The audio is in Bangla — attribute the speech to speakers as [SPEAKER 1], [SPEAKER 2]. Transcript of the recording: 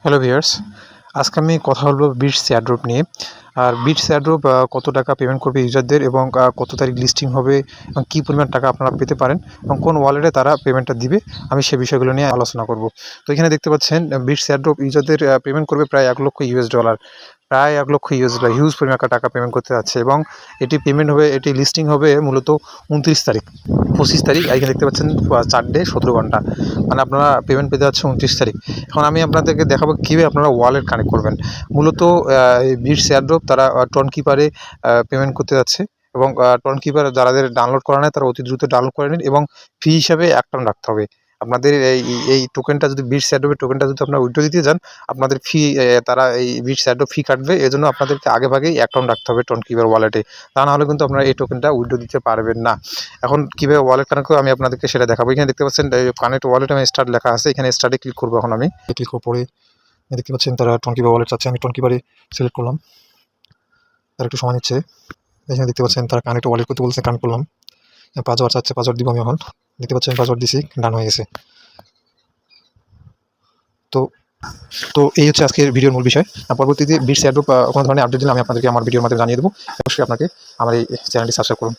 [SPEAKER 1] হ্যালো ভিউয়ার্স, আজকে আমি কথা বলবো বিটস এয়ারড্রপ নিয়ে। আর বিটস এয়ারড্রপ কত টাকা পেমেন্ট করবে ইউজারদের এবং কত তারিখ লিস্টিং হবে এবং কী পরিমাণ টাকা আপনারা পেতে পারেন এবং কোন ওয়ালেটে তারা পেমেন্টটা দিবে, আমি সে বিষয়গুলো নিয়ে আলোচনা করব। তো এখানে দেখতে পাচ্ছেন বিটস এয়ারড্রপ ইউজারদের পেমেন্ট করবে প্রায় $1,00,000, প্রায় $1,00,000 হিউজ পরিমাণ টাকা পেমেন্ট করতে যাচ্ছে। এবং এটি লিস্টিং হবে মূলত 29 তারিখ, 25 তারিখ। এখানে দেখতে পাচ্ছেন 4 ডে 17 ঘন্টা, মানে আপনারা পেমেন্ট পেতে যাচ্ছে 29 তারিখ। এখন আমি আপনাদেরকে দেখাবো কীভাবে আপনারা ওয়ালেট কানেক্ট করবেন। মূলত এই বিটস এয়ারড্রপ তারা টনকিপারে পেমেন্ট করতে যাচ্ছে এবং টনকিপার যাদের ডাউনলোড করা নেই তারা অতি দ্রুত ডাউনলোড করে নিন এবং ফি হিসাবে 1 টন রাখতে হবে। আপনাদের এই টোকেনটা যদি বিটস এয়ারড্রপের টোকেনটা যদি আপনারা উইথড্র দিতে যান, আপনাদের ফি তারা এই বিটস এয়ারড্রপ ফি কাটবে। এজন্য আপনাদেরকে আগেভাগেই 1 টন রাখতে হবে টনকিপার ওয়ালেটে, তা নাহলে কিন্তু আপনারা এই টোকেনটা উইথড্র দিতে পারবেন না। এখন কীভাবে ওয়ালেট কানেক্ট করবো আমি আপনাদেরকে সেটা দেখাবো। এখানে দেখতে পাচ্ছেন কানেক্ট ওয়ালেট আমি স্টার্ট লেখা আছে, এখানে স্টার্টে ক্লিক করবো। এখন আমি ক্লিক করার পরে দেখতে পাচ্ছেন তারা টনকিপার ওয়ালেট চাচ্ছে, আমি টনকিপারে সিলেক্ট করলাম। তারা একটু সময় নিচ্ছে। এখানে দেখতে পাচ্ছেন তারা কানেক্ট ওয়ালেট করতে বলছে, কানেক্ট করলাম। পাসওয়ার্ড চাচ্ছে, পাসওয়ার্ড দিব আমি। এখন দেখতে পাচ্ছেন পাসওয়ার্ড দিছি, ডান হয়ে গেছে। তো তো এই হচ্ছে আজকের ভিডিওর মূল বিষয়। পরবর্তীতে বিটস এয়ারড্রপ কোনো ধরনের আপডেট দিলে আমি আপনাদেরকে আমার ভিডিওর মাধ্যমে জানিয়ে দেবো। অবশ্যই আপনাকে আমার এই চ্যানেলটি সাবস্ক্রাইব করুন।